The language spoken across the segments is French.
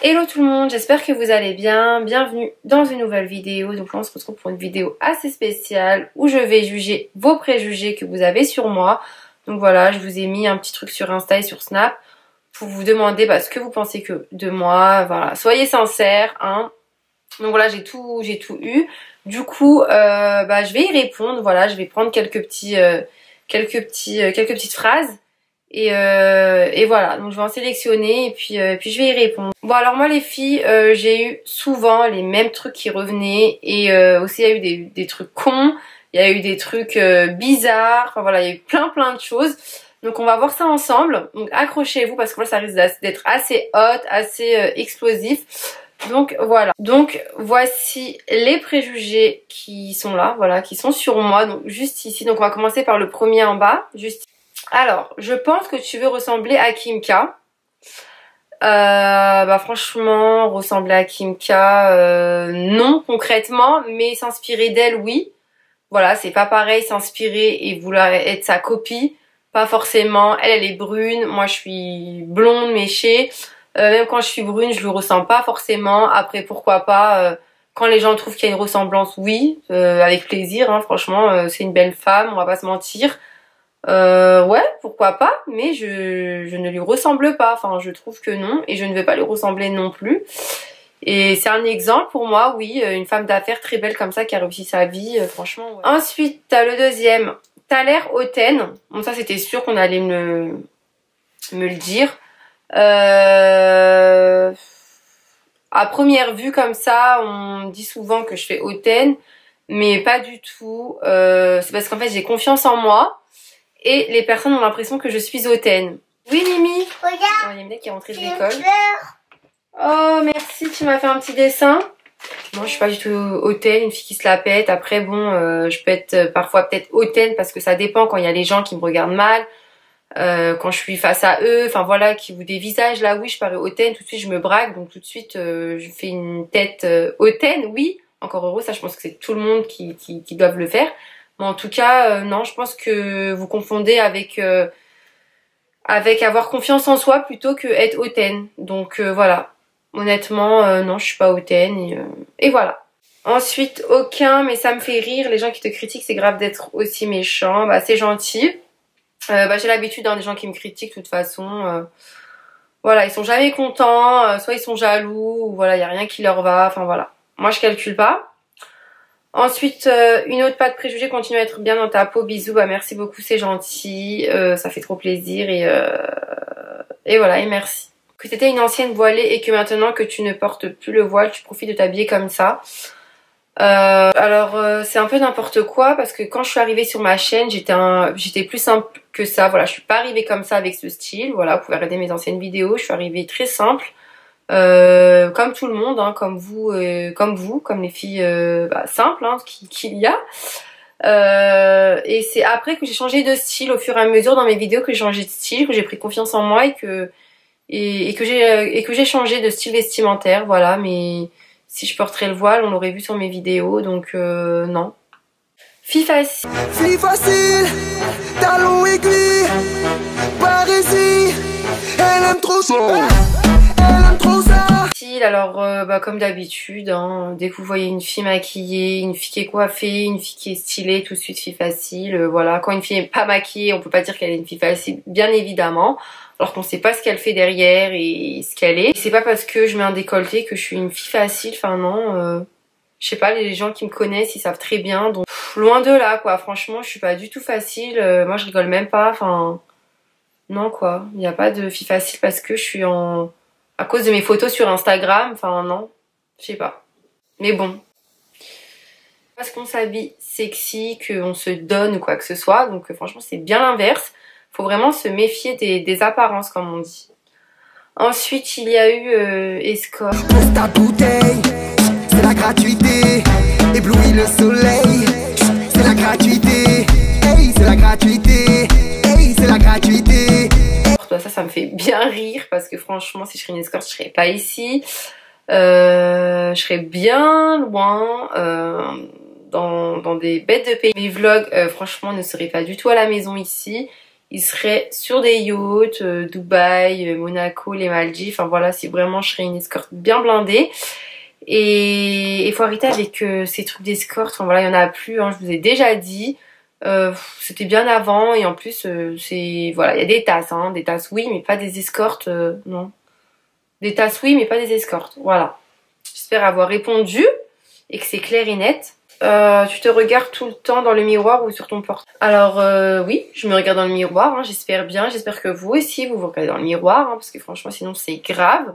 Hello tout le monde, j'espère que vous allez bien. Bienvenue dans une nouvelle vidéo. Donc là on se retrouve pour une vidéo assez spéciale où je vais juger vos préjugés que vous avez sur moi. Donc voilà, je vous ai mis un petit truc sur Insta et sur Snap pour vous demander ce que vous pensez de moi. Voilà, soyez sincères, hein. Donc voilà, j'ai tout eu. Du coup, je vais y répondre. Voilà, je vais prendre quelques petites phrases. Et voilà, donc je vais en sélectionner et puis je vais y répondre. Bon alors moi les filles, j'ai eu souvent les mêmes trucs qui revenaient et aussi il y a eu des trucs cons, il y a eu des trucs bizarres, enfin voilà, il y a eu plein de choses. Donc on va voir ça ensemble, donc accrochez-vous parce que là ça risque d'être assez hot, assez explosif. Donc voilà, donc voici les préjugés qui sont là, voilà, qui sont sur moi, donc juste ici. Donc on va commencer par le premier en bas, juste ici. Alors, je pense que tu veux ressembler à Kim K. Franchement, ressembler à Kim K, non concrètement, mais s'inspirer d'elle, oui. Voilà, c'est pas pareil s'inspirer et vouloir être sa copie. Pas forcément. Elle est brune, moi je suis blonde, méchée. Même quand je suis brune, je le ressens pas forcément. Après, pourquoi pas, quand les gens trouvent qu'il y a une ressemblance, oui, avec plaisir, hein, franchement, c'est une belle femme, on va pas se mentir. Ouais, pourquoi pas, mais je ne lui ressemble pas, enfin je trouve que non, et je ne veux pas lui ressembler non plus. Et c'est un exemple pour moi, oui, une femme d'affaires très belle comme ça qui a réussi sa vie, franchement. Ouais. Ensuite, t'as le deuxième, t'as l'air hautaine. Bon ça c'était sûr qu'on allait me le dire. À première vue comme ça, on me dit souvent que je fais hautaine, mais pas du tout. C'est parce qu'en fait j'ai confiance en moi. Et les personnes ont l'impression que je suis hautaine. Oui, Mimi. Regarde. Il y a Mimi qui est rentrée de l'école. Oh, merci, tu m'as fait un petit dessin. Non, je suis pas du tout hautaine, une fille qui se la pète. Après, bon, je peux être parfois peut-être hautaine parce que ça dépend quand il y a les gens qui me regardent mal. Quand je suis face à eux, enfin voilà, qui vous dévisagent. Là, oui, je parais hautaine. Tout de suite, je me braque. Donc tout de suite, je fais une tête hautaine. Oui, encore heureux. Ça, je pense que c'est tout le monde qui doivent le faire. Mais en tout cas, non, je pense que vous confondez avec avoir confiance en soi plutôt que être hautaine. Donc voilà, honnêtement, non, je suis pas hautaine et voilà. Ensuite, aucun, mais ça me fait rire, les gens qui te critiquent, c'est grave d'être aussi méchant. C'est gentil. J'ai l'habitude des gens qui me critiquent de toute façon. Voilà, ils sont jamais contents, soit ils sont jaloux, ou voilà, il y a rien qui leur va, enfin voilà. Moi, je calcule pas. Ensuite, une autre pas de préjugés, continue à être bien dans ta peau, bisous, merci beaucoup, c'est gentil, ça fait trop plaisir et voilà, et merci. Que t'étais une ancienne voilée et que maintenant que tu ne portes plus le voile, tu profites de t'habiller comme ça. C'est un peu n'importe quoi parce que quand je suis arrivée sur ma chaîne, j'étais plus simple que ça, voilà, je suis pas arrivée comme ça avec ce style, voilà, vous pouvez regarder mes anciennes vidéos, je suis arrivée très simple. Comme tout le monde, hein, comme vous, comme les filles simples qu'il y a. Et c'est après que j'ai changé de style au fur et à mesure dans mes vidéos que j'ai changé de style, que j'ai pris confiance en moi et que j'ai changé de style vestimentaire, voilà. Mais si je porterais le voile, on l'aurait vu sur mes vidéos, donc non. Fille facile. Fille facile, talon aiguille, Parisie, elle aime trop ça. Alors comme d'habitude, hein, dès que vous voyez une fille maquillée, une fille qui est coiffée, une fille qui est stylée, tout de suite fille facile, voilà. Quand une fille n'est pas maquillée, on peut pas dire qu'elle est une fille facile, bien évidemment, alors qu'on sait pas ce qu'elle fait derrière et ce qu'elle est. C'est pas parce que je mets un décolleté que je suis une fille facile, enfin non, je sais pas, les gens qui me connaissent, ils savent très bien, donc loin de là quoi, franchement je suis pas du tout facile, moi je rigole même pas, enfin non quoi, il n'y a pas de fille facile parce que je suis à cause de mes photos sur Instagram, enfin non, je sais pas. Mais bon. Parce qu'on s'habille sexy, qu'on se donne ou quoi que ce soit, donc franchement c'est bien l'inverse. Faut vraiment se méfier des apparences comme on dit. Ensuite il y a eu Escort. Pose ta bouteille, c'est la gratuité, éblouit le soleil, c'est la gratuité, hey, c'est la gratuité, hey, c'est la gratuité. Ça me fait bien rire parce que franchement si je serais une escorte je serais pas ici, je serais bien loin dans des bêtes de pays. Mes vlogs franchement ne seraient pas du tout à la maison ici, ils seraient sur des yachts, Dubaï, Monaco, les Maldives. Enfin voilà, si vraiment je serais une escorte bien blindée. Et il faut arrêter avec ces trucs d'escorte. Enfin voilà, il y en a plus, hein, je vous ai déjà dit. C'était bien avant et en plus c'est voilà, il y a des tasses oui, mais pas des escortes, non. Des tasses oui, mais pas des escortes. Voilà. J'espère avoir répondu et que c'est clair et net. Tu te regardes tout le temps dans le miroir ou sur ton portable? Alors oui, je me regarde dans le miroir, hein, j'espère bien. J'espère que vous aussi vous vous regardez dans le miroir, hein, parce que franchement sinon c'est grave.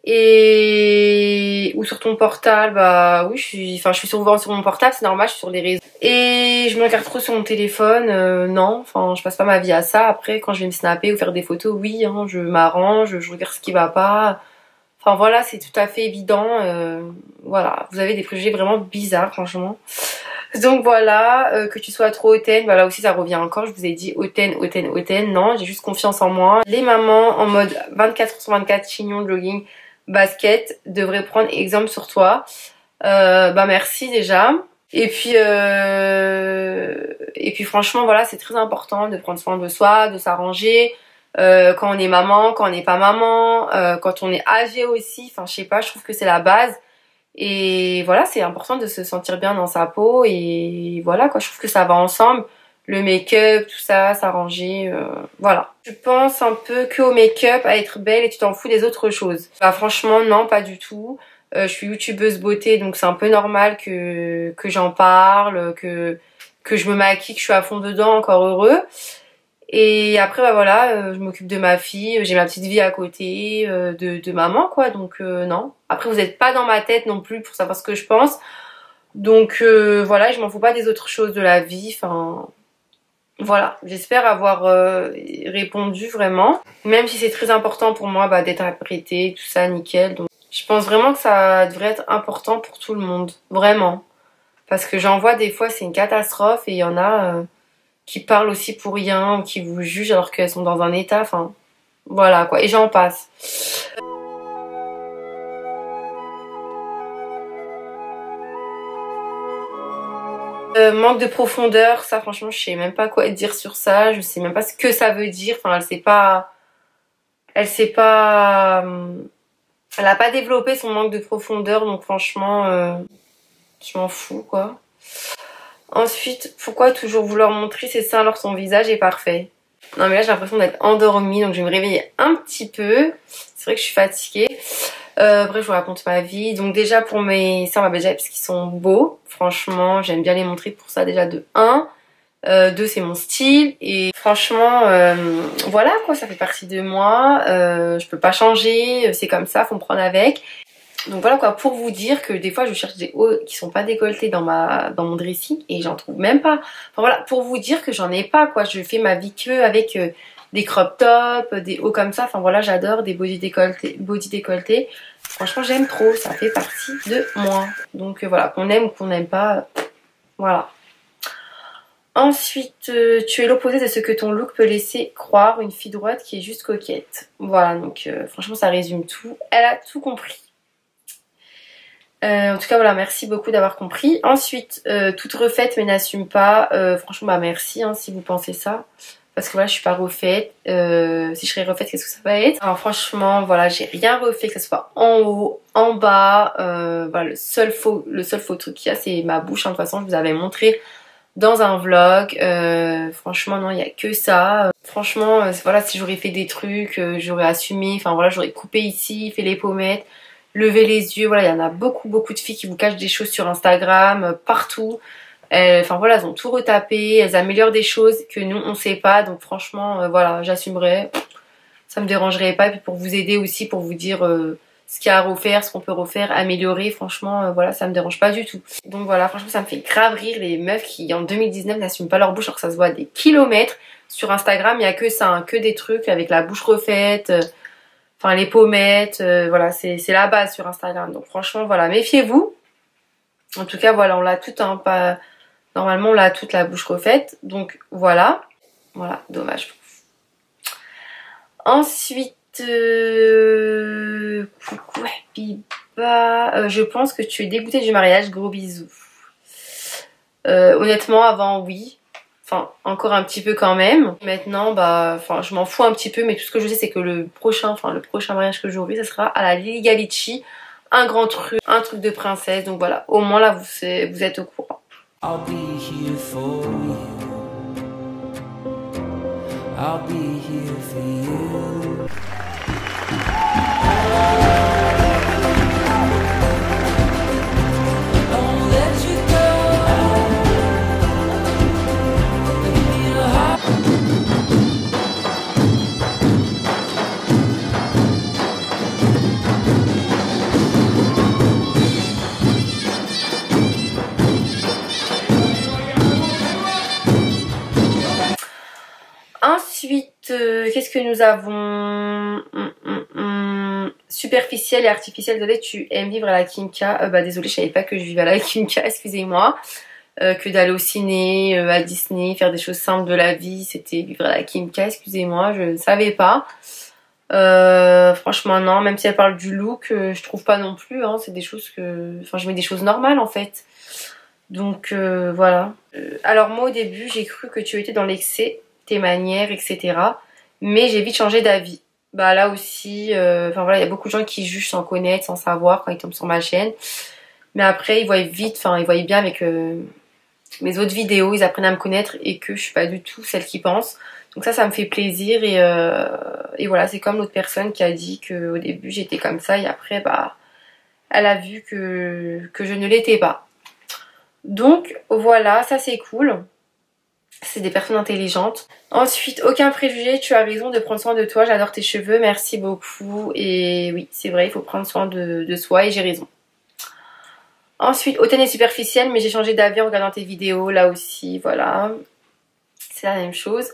Et ou sur ton portable, bah oui, je suis souvent sur mon portable, c'est normal, je suis sur les réseaux. Et je me regarde trop sur mon téléphone, non, enfin je passe pas ma vie à ça. Après quand je vais me snapper ou faire des photos, oui, hein, je m'arrange, je regarde ce qui va pas. Enfin voilà, c'est tout à fait évident. Voilà, vous avez des préjugés vraiment bizarres, franchement. Donc voilà, que tu sois trop hautaine, bah là aussi ça revient encore. Je vous ai dit hautaine, hautaine, hautaine. Non, j'ai juste confiance en moi. Les mamans en mode 24h/24, chignon, jogging, basket, devraient prendre exemple sur toi. Bah merci déjà. Et puis franchement, voilà, c'est très important de prendre soin de soi, de s'arranger. Quand on est maman, quand on n'est pas maman, quand on est âgé aussi, enfin je sais pas, je trouve que c'est la base. Et voilà, c'est important de se sentir bien dans sa peau et voilà quoi, je trouve que ça va ensemble. Le make-up, tout ça, s'arranger, voilà. Tu penses un peu que au make-up, à être belle et tu t'en fous des autres choses? Bah franchement non, pas du tout. Je suis youtubeuse beauté, donc c'est un peu normal que j'en parle, que je me maquille, que je suis à fond dedans, encore heureux. Et après bah voilà, je m'occupe de ma fille, j'ai ma petite vie à côté de maman quoi, donc non. Après vous n'êtes pas dans ma tête non plus pour savoir ce que je pense. Donc voilà, je m'en fous pas des autres choses de la vie, enfin voilà, j'espère avoir répondu vraiment. Même si c'est très important pour moi bah, d'être apprêtée, tout ça nickel. Donc je pense vraiment que ça devrait être important pour tout le monde, vraiment. Parce que j'en vois des fois c'est une catastrophe et il y en a qui parlent aussi pour rien ou qui vous jugent alors qu'elles sont dans un état, enfin voilà quoi, et j'en passe. Manque de profondeur, ça franchement je sais même pas quoi dire sur ça, je sais même pas ce que ça veut dire, enfin elle a pas développé son manque de profondeur, donc franchement je m'en fous quoi. Ensuite, pourquoi toujours vouloir montrer ses seins alors que son visage est parfait? Non mais là j'ai l'impression d'être endormie, donc je vais me réveiller un petit peu. C'est vrai que je suis fatiguée. Bref, je vous raconte ma vie. Donc déjà pour mes seins, déjà parce qu'ils sont beaux. Franchement, j'aime bien les montrer pour ça déjà de 1. 2, c'est mon style. Et franchement, voilà quoi, ça fait partie de moi. Je peux pas changer, c'est comme ça, faut me prendre avec. Donc voilà quoi, pour vous dire que des fois je cherche des hauts qui sont pas décolletés dans mon dressing et j'en trouve même pas. Enfin voilà, pour vous dire que j'en ai pas quoi, je fais ma vie que avec des crop tops, des hauts comme ça. Enfin voilà, j'adore des body décolletés. Franchement j'aime trop, ça fait partie de moi. Donc voilà, qu'on aime ou qu'on n'aime pas, voilà. Ensuite, tu es l'opposé de ce que ton look peut laisser croire, une fille droite qui est juste coquette. Voilà, donc franchement ça résume tout. Elle a tout compris. En tout cas voilà, merci beaucoup d'avoir compris. Ensuite, toute refaite mais n'assume pas. Franchement bah merci hein, si vous pensez ça. Parce que voilà, je suis pas refaite. Si je serais refaite, qu'est-ce que ça va être? Alors franchement, voilà, j'ai rien refait, que ce soit en haut, en bas. Voilà, le seul faux truc qu'il y a, c'est ma bouche. Hein. De toute façon, je vous avais montré dans un vlog. Franchement, non, il y a que ça. Franchement, voilà, si j'aurais fait des trucs, j'aurais assumé. Enfin voilà, j'aurais coupé ici, fait les pommettes. Lever les yeux, voilà, il y en a beaucoup de filles qui vous cachent des choses sur Instagram, partout. Enfin voilà, elles ont tout retapé, elles améliorent des choses que nous on sait pas, donc franchement, voilà, j'assumerai, ça me dérangerait pas. Et puis pour vous aider aussi, pour vous dire ce qu'il y a à refaire, ce qu'on peut refaire, améliorer, franchement, voilà, ça me dérange pas du tout. Donc voilà, franchement, ça me fait grave rire les meufs qui en 2019 n'assument pas leur bouche alors que ça se voit des kilomètres. Sur Instagram, il y a que ça, hein, que des trucs avec la bouche refaite. Enfin les pommettes, voilà, c'est la base sur Instagram. Donc franchement, voilà, méfiez-vous. En tout cas, voilà, on l'a toute, hein, pas... Normalement, on l'a toute la bouche refaite. Donc voilà. Voilà, dommage. Ensuite, coucou Biba. Je pense que tu es dégoûtée du mariage. Gros bisous. Honnêtement, avant, oui. enfin encore un petit peu quand même. Maintenant bah enfin je m'en fous un petit peu, mais tout ce que je sais c'est que le prochain mariage que j'aurai, ça sera à la Lily Ghalichi, un truc de princesse. Donc voilà, au moins là vous êtes au courant. I'll be here for you. I'll be here for you. Ensuite, qu'est-ce que nous avons? Superficielle et artificielle. Désolée, tu aimes vivre à la Kimka. Bah désolée, je savais pas que je vivais à la Kimka, excusez-moi. Que d'aller au ciné, à Disney, faire des choses simples de la vie, c'était vivre à la Kimka, excusez-moi, je ne savais pas. Franchement non, même si elle parle du look, je trouve pas non plus, hein, c'est des choses que... Enfin je mets des choses normales en fait. Donc voilà. Alors moi au début j'ai cru que tu étais dans l'excès, tes manières, etc. Mais j'ai vite changé d'avis. Bah là aussi, enfin voilà, il y a beaucoup de gens qui jugent sans connaître, sans savoir quand ils tombent sur ma chaîne. Mais après ils voient vite, enfin ils voient bien avec mes autres vidéos, ils apprennent à me connaître et que je suis pas du tout celle qui pense. Donc ça me fait plaisir et voilà, c'est comme l'autre personne qui a dit qu'au début j'étais comme ça et après bah elle a vu que je ne l'étais pas. Donc voilà, ça c'est cool. C'est des personnes intelligentes. Ensuite, aucun préjugé, tu as raison de prendre soin de toi, j'adore tes cheveux, merci beaucoup. Et oui, c'est vrai, il faut prendre soin de soi et j'ai raison. Ensuite, hautaine et superficielle, mais j'ai changé d'avis en regardant tes vidéos, là aussi, voilà. C'est la même chose.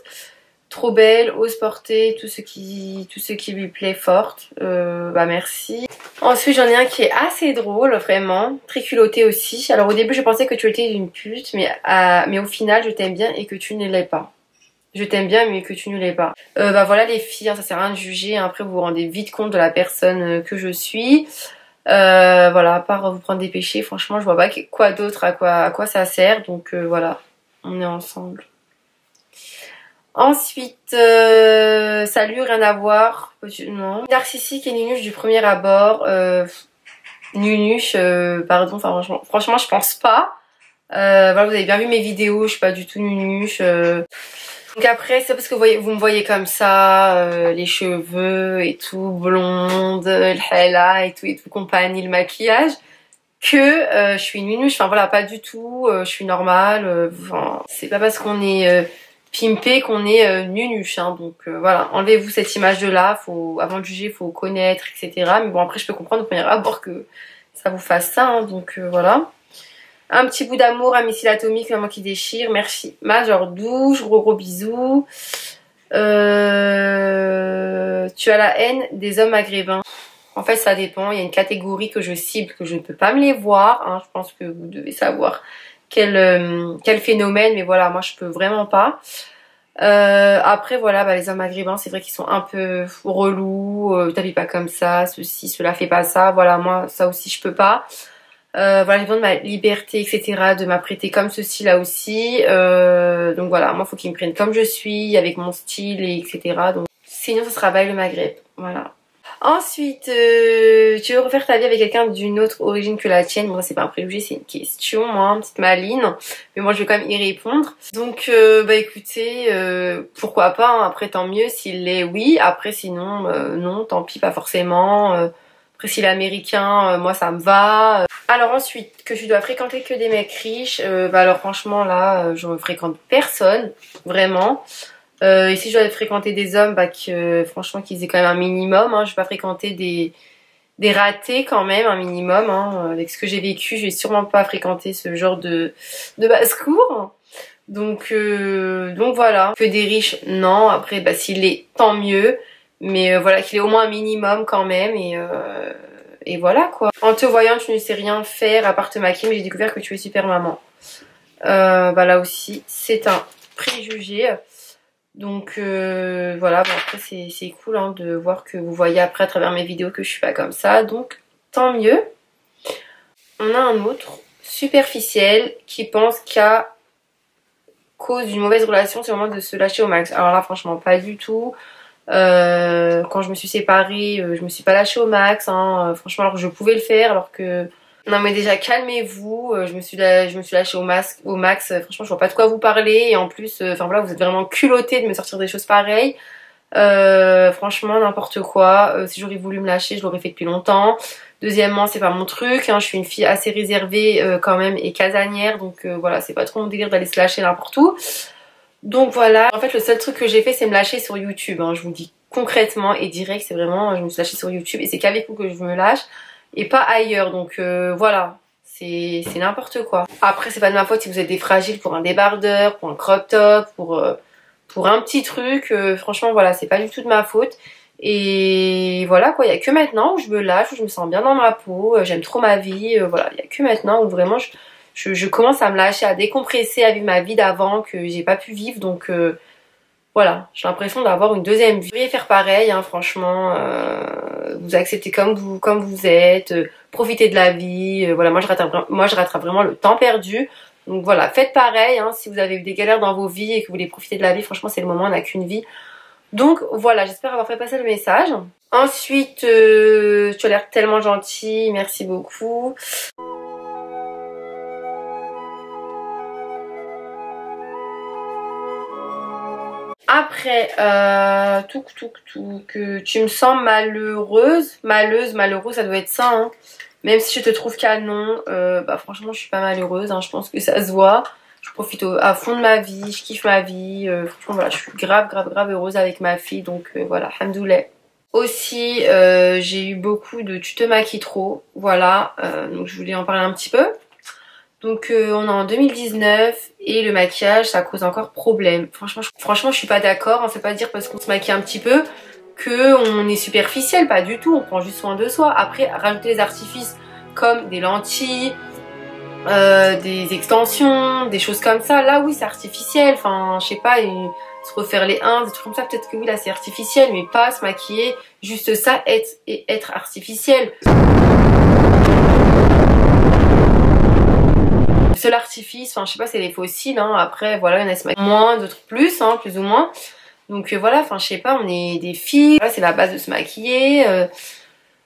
Trop belle, ose porter tout ce qui lui plaît, forte. Bah merci. Ensuite j'en ai un qui est assez drôle, vraiment. Très culotté aussi. Alors au début je pensais que tu étais une pute, mais au final je t'aime bien et que tu ne l'es pas. Je t'aime bien mais que tu ne l'es pas. Bah voilà les filles, hein, ça sert à rien de juger. Hein. Après vous vous rendez vite compte de la personne que je suis. Voilà, à part vous prendre des péchés, franchement je vois pas quoi d'autre, à quoi ça sert. Donc voilà, on est ensemble. Ensuite, salut, rien à voir. Non. Narcissique et nunuche du premier abord. Nunuche, pardon, enfin, franchement, je pense pas. Voilà, vous avez bien vu mes vidéos, je suis pas du tout nunuche. Donc après, c'est parce que vous me voyez comme ça, les cheveux et tout, blonde, le hela et tout compagnie, le maquillage, que je suis nunuche. Enfin voilà, pas du tout, je suis normale. Enfin, c'est pas parce qu'on est... pimpé qu'on est nunuche, hein. Donc voilà, enlevez-vous cette image de là, avant de juger, faut connaître, etc. Mais bon, après je peux comprendre au premier abord que ça vous fasse ça, hein. Donc voilà. Un petit bout d'amour, un missile atomique, maman qui déchire, merci. Major douche, gros bisous. Tu as la haine des hommes maghrébins. En fait ça dépend, il y a une catégorie que je cible, que je ne peux pas me les voir, hein. Je pense que vous devez savoir quel phénomène, mais voilà, moi je peux vraiment pas. Après voilà, bah, les hommes maghrébins c'est vrai qu'ils sont un peu relous, t'habilles pas comme ça, ceci, cela, fait pas ça, voilà, moi ça aussi je peux pas. Voilà, j'ai besoin de ma liberté, etc., de m'apprêter comme ceci là aussi, donc voilà, moi faut qu'ils me prennent comme je suis, avec mon style, et etc. Donc sinon ça sera bye le Maghreb, voilà. Ensuite, tu veux refaire ta vie avec quelqu'un d'une autre origine que la tienne? Bon, ça c'est pas un préjugé, c'est une question, moi, une petite maline. Mais moi je vais quand même y répondre. Donc, bah écoutez, pourquoi pas, hein. Après tant mieux, s'il l'est, oui. Après sinon, non, tant pis, pas forcément. Après s'il est américain, moi ça me va. Alors ensuite, que je dois fréquenter que des mecs riches, bah alors franchement là, je ne fréquente personne, vraiment. Et si je dois fréquenter des hommes, bah franchement qu'ils aient quand même un minimum, hein. Je vais pas fréquenter des ratés quand même, un minimum, hein. Avec ce que j'ai vécu, je vais sûrement pas fréquenter ce genre de basse-cour. Donc voilà. Que des riches, non. Après, bah s'il est, tant mieux. Mais voilà, qu'il ait au moins un minimum quand même. Et voilà quoi. En te voyant, tu ne sais rien faire à part te maquiller, mais j'ai découvert que tu es super maman. Bah là aussi, c'est un préjugé. Donc voilà, bon après c'est cool, hein, de voir que vous voyez après à travers mes vidéos que je suis pas comme ça, donc tant mieux. On a un autre superficiel qui pense qu'à cause d'une mauvaise relation, c'est vraiment de se lâcher au max. Alors là, franchement, pas du tout. Quand je me suis séparée, je me suis pas lâchée au max, hein. Franchement, alors que je pouvais le faire, alors que... Non mais déjà, calmez-vous, je me suis lâchée au max, franchement, je vois pas de quoi vous parler, et en plus, enfin voilà, vous êtes vraiment culottés de me sortir des choses pareilles. Franchement, n'importe quoi. Si j'aurais voulu me lâcher, je l'aurais fait depuis longtemps. Deuxièmement, c'est pas mon truc, hein. Je suis une fille assez réservée quand même et casanière, donc voilà, c'est pas trop mon délire d'aller se lâcher n'importe où. Donc voilà, en fait le seul truc que j'ai fait c'est me lâcher sur YouTube, hein. Je vous dis concrètement et direct, c'est vraiment, je me suis lâchée sur YouTube et c'est qu'avec vous que je me lâche et pas ailleurs, donc voilà, c'est n'importe quoi. Après c'est pas de ma faute si vous êtes des fragiles pour un débardeur, pour un crop top, pour un petit truc, franchement voilà, c'est pas du tout de ma faute. Et voilà quoi, il y a que maintenant où je me lâche, où je me sens bien dans ma peau, j'aime trop ma vie, voilà, il y a que maintenant où vraiment je commence à me lâcher, à décompresser, à vivre ma vie d'avant que j'ai pas pu vivre, donc voilà, j'ai l'impression d'avoir une deuxième vie. Vous devriez faire pareil, hein, franchement, vous acceptez comme vous êtes, profitez de la vie, voilà, moi je rattrape vraiment le temps perdu, donc voilà, faites pareil, hein, si vous avez eu des galères dans vos vies et que vous voulez profiter de la vie, franchement c'est le moment, on n'a qu'une vie. Donc voilà, j'espère avoir fait passer le message. Ensuite, tu as l'air tellement gentil, merci beaucoup. Après, que tu me sens malheureuse, malheureuse, ça doit être ça, hein. Même si je te trouve canon, bah franchement je suis pas malheureuse, hein, je pense que ça se voit. Je profite à fond de ma vie, je kiffe ma vie, franchement voilà, je suis grave heureuse avec ma fille, donc voilà, alhamdoulilah. Aussi, j'ai eu beaucoup de tu te maquilles trop, voilà, donc je voulais en parler un petit peu. Donc on est en 2019 et le maquillage ça cause encore problème. Franchement je suis pas d'accord, on ne fait pas dire parce qu'on se maquille un petit peu qu'on est superficiel, pas du tout, on prend juste soin de soi. Après rajouter des artifices comme des lentilles, des extensions, des choses comme ça, là oui c'est artificiel, enfin je sais pas, se refaire les uns, des trucs comme ça, peut-être que oui là c'est artificiel, mais pas se maquiller, juste ça être artificiel. Le seul artifice, enfin je sais pas, c'est les fossiles, hein. Après voilà, il y en a qui se maquillent moins, d'autres plus, hein, plus ou moins. Donc voilà, enfin je sais pas, on est des filles, voilà, c'est la base de se maquiller,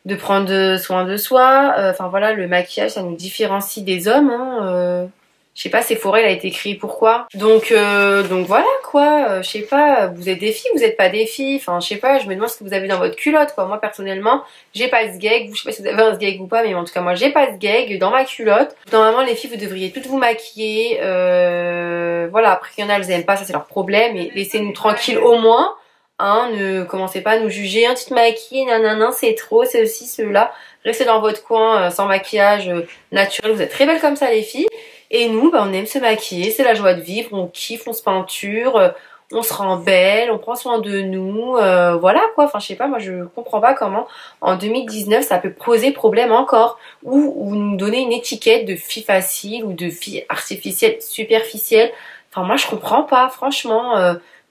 de prendre soin de soi, enfin voilà, le maquillage ça nous différencie des hommes, hein, je sais pas, Sephora il a été créé pourquoi. Donc voilà quoi, je sais pas, vous êtes des filles, vous êtes pas des filles, enfin je sais pas, je me demande ce que vous avez dans votre culotte quoi. Moi personnellement, j'ai pas ce gag, je sais pas si vous avez un gag ou pas, mais en tout cas moi j'ai pas ce gag dans ma culotte. Normalement les filles vous devriez toutes vous maquiller, voilà, après qu'il y en a elles aiment pas, ça c'est leur problème, et laissez-nous tranquilles au moins. Hein, ne commencez pas à nous juger, un petit maquillé, nanana, c'est trop, c'est ceci, cela. Restez dans votre coin sans maquillage naturel, vous êtes très belles comme ça les filles. Et nous, bah, on aime se maquiller, c'est la joie de vivre, on kiffe, on se peinture, on se rend belle, on prend soin de nous, voilà quoi. Enfin je sais pas, moi je comprends pas comment en 2019 ça peut poser problème encore, ou nous donner une étiquette de fille facile ou de fille artificielle, superficielle. Enfin moi je comprends pas, franchement.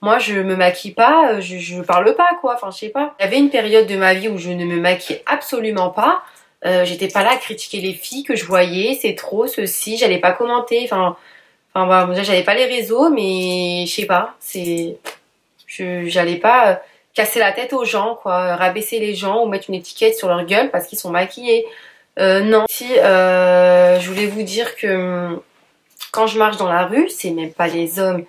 Moi je me maquille pas, je parle pas quoi, enfin je sais pas. Il y avait une période de ma vie où je ne me maquillais absolument pas. J'étais pas là à critiquer les filles que je voyais, c'est trop, ceci, j'allais pas commenter, enfin voilà, déjà j'avais pas les réseaux, mais je sais pas, j'allais pas casser la tête aux gens quoi, rabaisser les gens ou mettre une étiquette sur leur gueule parce qu'ils sont maquillés. Non, si je voulais vous dire que quand je marche dans la rue, c'est même pas les hommes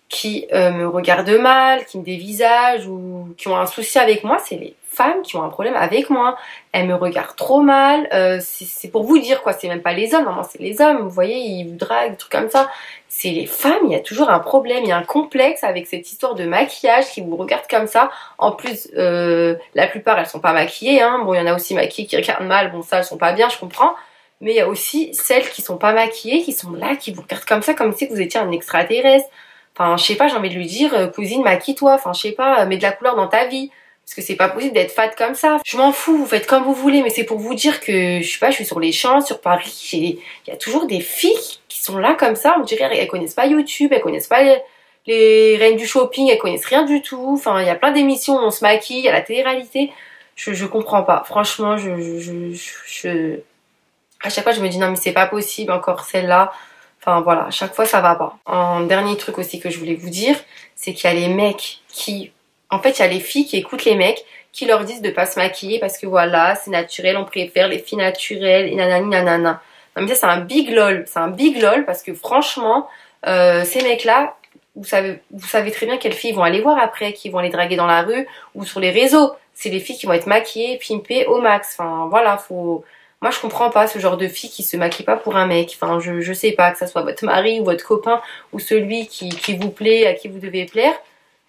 qui me regardent mal, qui me dévisagent ou qui ont un souci avec moi, c'est les femmes qui ont un problème avec moi. Elles me regardent trop mal, c'est pour vous dire quoi, c'est même pas les hommes, normalement c'est les hommes, vous voyez, ils vous draguent, des trucs comme ça. C'est les femmes, il y a toujours un problème, il y a un complexe avec cette histoire de maquillage qui vous regarde comme ça. En plus, la plupart elles sont pas maquillées, hein. Bon il y en a aussi maquillées qui regardent mal, bon ça elles sont pas bien, je comprends. Mais il y a aussi celles qui sont pas maquillées, qui sont là, qui vous regardent comme ça, comme si vous étiez un extraterrestre. Enfin, je sais pas, j'ai envie de lui dire, cousine, maquille-toi. Enfin, je sais pas, mets de la couleur dans ta vie. Parce que c'est pas possible d'être fade comme ça. Je m'en fous, vous faites comme vous voulez, mais c'est pour vous dire que, je sais pas, je suis sur les champs, sur Paris, il y a toujours des filles qui sont là comme ça, on dirait, elles connaissent pas YouTube, elles connaissent pas les reines du shopping, elles connaissent rien du tout. Enfin, il y a plein d'émissions où on se maquille, il y a la télé-réalité. Je comprends pas. Franchement, à chaque fois, je me dis, non, mais c'est pas possible, encore celle-là. Enfin voilà, à chaque fois ça va pas. Un dernier truc aussi que je voulais vous dire, c'est qu'il y a les mecs qui... En fait, il y a les filles qui écoutent les mecs qui leur disent de pas se maquiller parce que voilà, c'est naturel, on préfère les filles naturelles, et nanani nanana. Non mais ça c'est un big lol, c'est un big lol parce que franchement, ces mecs-là, vous savez très bien quelles filles vont aller voir après, qui vont les draguer dans la rue ou sur les réseaux. C'est les filles qui vont être maquillées, pimpées au max. Enfin voilà, faut... Moi, je comprends pas ce genre de fille qui se maquille pas pour un mec. Enfin, je sais pas, que ça soit votre mari ou votre copain ou celui qui vous plaît, à qui vous devez plaire.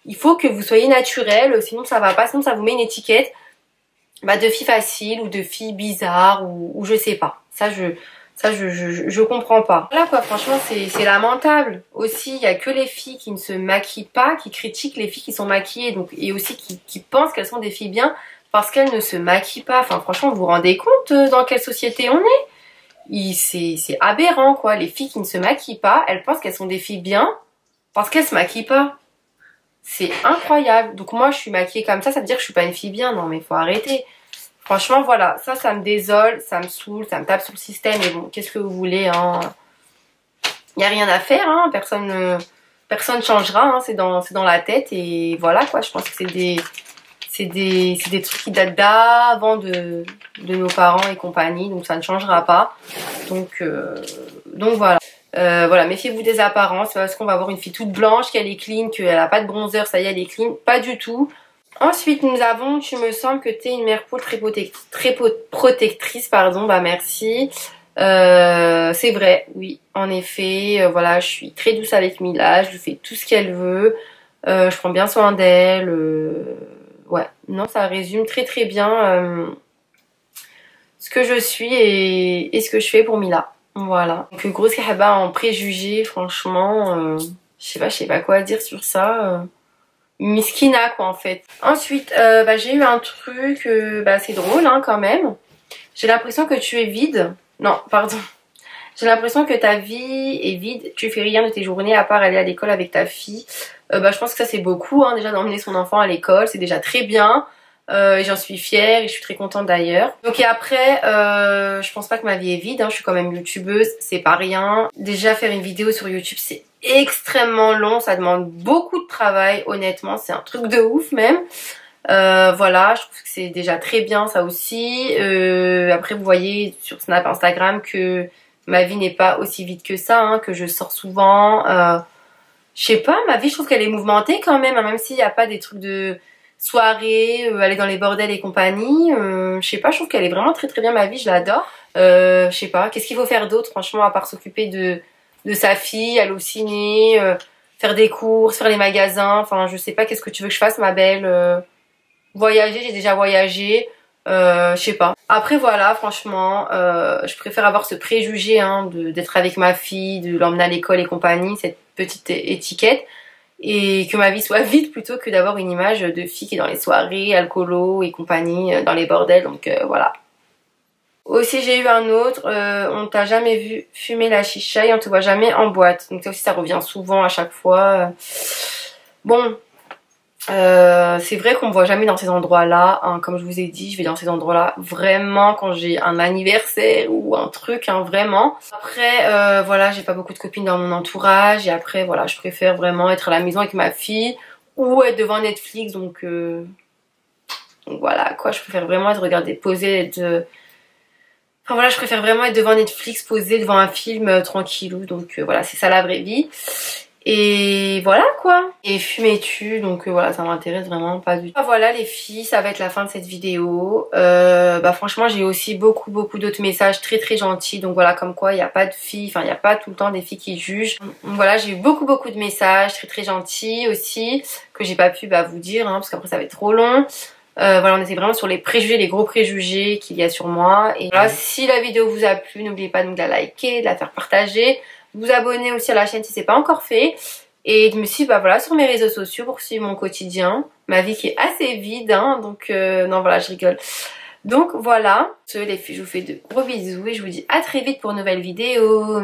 Il faut que vous soyez naturel, sinon ça va pas, sinon ça vous met une étiquette de fille facile ou de fille bizarre ou je sais pas. Ça, je comprends pas. Là quoi, franchement, c'est lamentable. Aussi, il y a que les filles qui ne se maquillent pas, qui critiquent les filles qui sont maquillées, donc et aussi qui pensent qu'elles sont des filles bien. Parce qu'elles ne se maquillent pas. Enfin, franchement, vous vous rendez compte dans quelle société on est? C'est aberrant, quoi. Les filles qui ne se maquillent pas, elles pensent qu'elles sont des filles bien parce qu'elles se maquillent pas. C'est incroyable. Donc moi, je suis maquillée comme ça veut dire que je suis pas une fille bien. Non, mais faut arrêter. Franchement, voilà. Ça me désole, ça me saoule, ça me tape sur le système. Mais bon, qu'est-ce que vous voulez, hein? Y a rien à faire, hein. Personne changera, hein. C'est dans la tête. Et voilà, quoi. Je pense que c'est des trucs qui datent d'avant de nos parents et compagnie, donc ça ne changera pas. Donc voilà. Voilà, méfiez-vous des apparences. C'est parce qu'on va avoir une fille toute blanche, qu'elle est clean, qu'elle a pas de bronzer, ça y est, elle est clean. Pas du tout. Ensuite, nous avons, tu me semble que t'es une mère poule très protectrice, pardon, bah merci. C'est vrai, oui, en effet, voilà, je suis très douce avec Mila, je lui fais tout ce qu'elle veut, je prends bien soin d'elle, ouais, non, ça résume très très bien ce que je suis et ce que je fais pour Mila. Voilà. Donc grosse kahaba en préjugé, franchement, je sais pas quoi dire sur ça. Miskina quoi en fait. Ensuite, j'ai eu un truc, c'est drôle hein, quand même. J'ai l'impression que tu es vide. Non, pardon. J'ai l'impression que ta vie est vide. Tu fais rien de tes journées à part aller à l'école avec ta fille. Je pense que ça c'est beaucoup hein, déjà d'emmener son enfant à l'école, c'est déjà très bien. Et j'en suis fière et je suis très contente d'ailleurs. Donc et après, je pense pas que ma vie est vide, hein, je suis quand même youtubeuse, c'est pas rien. Déjà faire une vidéo sur YouTube c'est extrêmement long, ça demande beaucoup de travail, honnêtement, c'est un truc de ouf même. Voilà, je trouve que c'est déjà très bien ça aussi. Après vous voyez sur Snap, Instagram que ma vie n'est pas aussi vide que ça, hein, que je sors souvent. Je sais pas, ma vie je trouve qu'elle est mouvementée quand même, hein, même s'il n'y a pas des trucs de soirée, aller dans les bordels et compagnie. Je sais pas, je trouve qu'elle est vraiment très très bien ma vie, je l'adore. Je sais pas, qu'est-ce qu'il faut faire d'autre franchement à part s'occuper de sa fille, aller au ciné, faire des courses, faire les magasins, enfin je sais pas, qu'est-ce que tu veux que je fasse ma belle, voyager, j'ai déjà voyagé, je sais pas. Après voilà, franchement, je préfère avoir ce préjugé hein, d'être avec ma fille, de l'emmener à l'école et compagnie, cette petite étiquette, et que ma vie soit vide plutôt que d'avoir une image de fille qui est dans les soirées, alcoolo et compagnie, dans les bordels, donc voilà. Aussi j'ai eu un autre, on t'a jamais vu fumer la chicha et on te voit jamais en boîte, donc ça aussi ça revient souvent à chaque fois. Bon, c'est vrai qu'on me voit jamais dans ces endroits-là, hein. Comme je vous ai dit, je vais dans ces endroits-là vraiment quand j'ai un anniversaire ou un truc, hein, vraiment. Après, voilà, j'ai pas beaucoup de copines dans mon entourage et après, voilà, je préfère vraiment être à la maison avec ma fille ou être devant Netflix, donc voilà, quoi, je préfère vraiment être regardée, posée, Enfin voilà, je préfère vraiment être devant Netflix, posée devant un film tranquillou, donc voilà, c'est ça la vraie vie. Et voilà quoi. Et fumais-tu, donc voilà, ça m'intéresse vraiment pas du tout. Voilà les filles, ça va être la fin de cette vidéo. Franchement j'ai aussi beaucoup d'autres messages très très gentils. Donc voilà, comme quoi il n'y a pas de filles, enfin il n'y a pas tout le temps des filles qui jugent. Donc, voilà, j'ai eu beaucoup de messages très très gentils aussi, que j'ai pas pu vous dire, hein, parce qu'après ça va être trop long. Voilà, on était vraiment sur les préjugés, les gros préjugés qu'il y a sur moi. Et voilà, si la vidéo vous a plu, n'oubliez pas donc de la liker, de la faire partager, de vous abonner aussi à la chaîne si c'est pas encore fait, et de me suivre voilà, sur mes réseaux sociaux pour suivre mon quotidien, ma vie qui est assez vide, hein, donc non voilà, je rigole. Donc voilà, les filles, je vous fais de gros bisous et je vous dis à très vite pour une nouvelle vidéo.